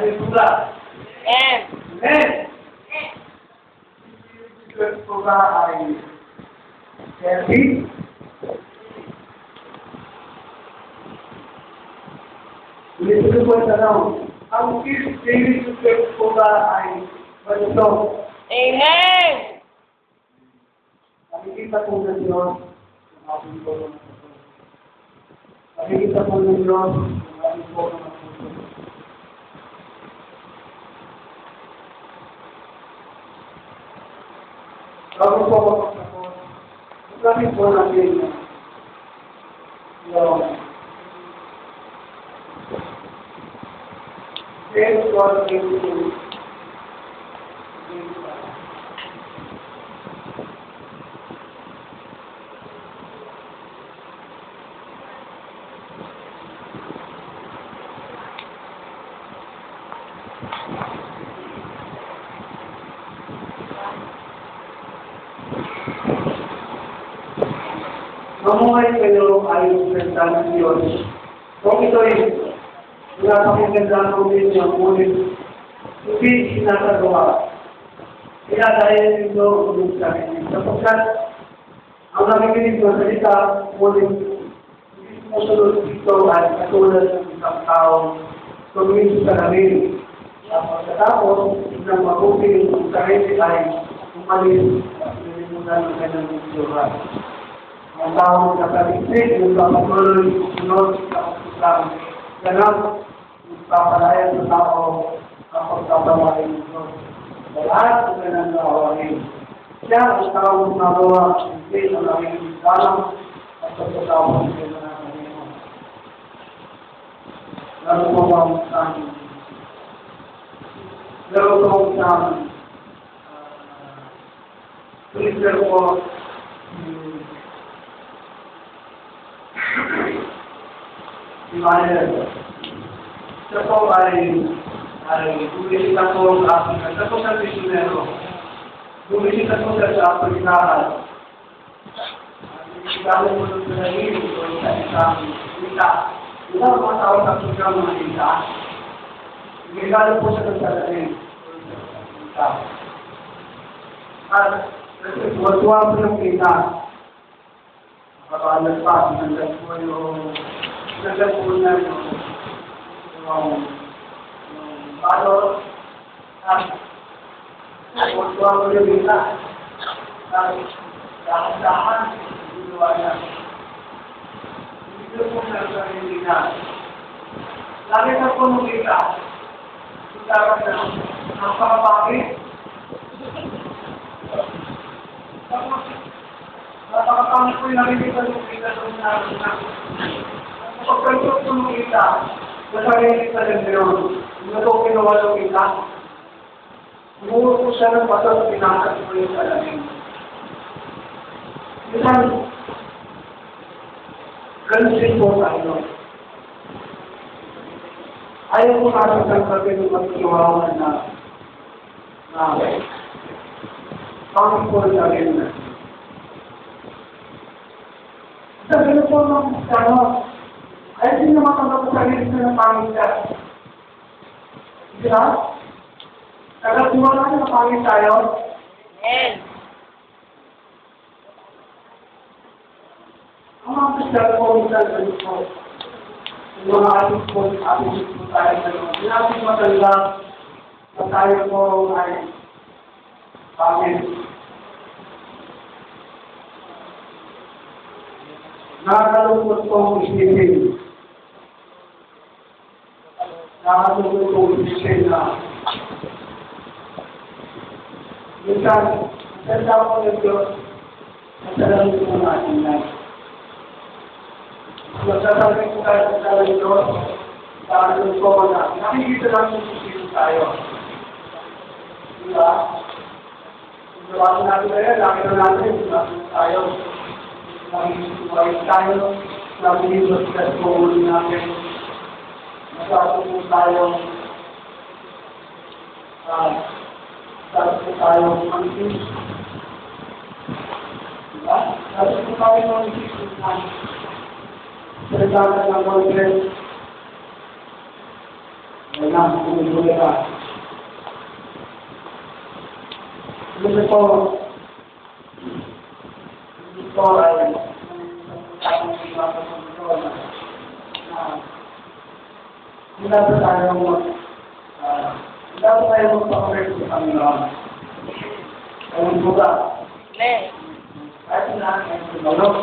Hallelujah. Amen. Amen. Diyos po ba ay healthy? Ulit ko po yung tanong. Ang David Diyos po ba ay malusog? Amen. Nakikita po ng Diyos. Nakikita po ng Diyos. Bago po ako magtapos, sabi po natin yung James 1:18. Mamuhay kayo ayon sa salita ng Diyos. Kung ito'y pinapakinggan ko din yung ngunit hindi sinasagawa. Kaya dahil ito ulit sa akin. Sapagkat ang nakikinig ng salita, ngunit hindi sumusunod ito at katulad ng isang tao tumingin sa namin. Pagkatapos, isang mabuti ng sarili ay umalis at nilimutan ng kanyang itsura. Ang tao na kaligpit, yung kapatuloy, sunod sa Islam. Ganon, papalaya sa tao ang pagtatawain ng Diyos. Sa lahat ng kanyang gawain. Siya ang taong nagawa hindi ang naging dalang at pagkatawang ng kanyang kanino. Lalo po ang amin. Lalo po ang amin. Twitter po, siya po ay bumisita po sa Africa. Siya po sa misionero. Bumisita po siya sa Afrikahan. Bumisita po sa Israel o sa isang kita. Ito ang mga tao sa Afrika mga kita. Bumigalo po siya sa Israel o sa kita. At watuwa po yung kita. Kapag nagpas, nandag po na yung balot at watuwa po yung kita. At dahan-dahan ginawa niya. Dito po na sa kita. Lagi na po nung kita. Sutara na napakapakit. Tapos, napakapangit po yung nakikita ng kita doon na pagkanto po ng kita, nasarili sa Leon, na ito kinuha ng kita, umuha po siya ng bata na pinakas po yung salamin. Minsan, ganun po tayo. Ayaw po natin ang sabi ng magkiwawan na pangit po sa akin na. Sabi na po ng ay hindi naman kami sa sarili na pangit ka. Diba? Nagatuwa natin na pangit tayo. Amen. Ang mga kasal po, minsan po, yung mga ating po tayo na yun. Yung ating matanda, na tayo po ay pangit. Nakakalungkot po ang isipin. Nakakalungkot po ang isipin na minsan, maganda po ng Diyos, masalamin po natin na. Magsasabi po tayo sa salamin ng Diyos, nakakalungkot po na. Nakikita lang yung isipin tayo. Diba? Kung gawain natin na yan, laki na natin, tayo. Nakikita tayo, nabihibot sa school natin. Masarap po tayo, masarap po tayo mantis. Diba? Masarap po tayo mantis. Salita ng Congress. na, tumulong ka. Gusto ko ay ang hindi dapat tayo magpakorek sa Panginoon. Ayun po ba? Amen. Kahit na ang tulog.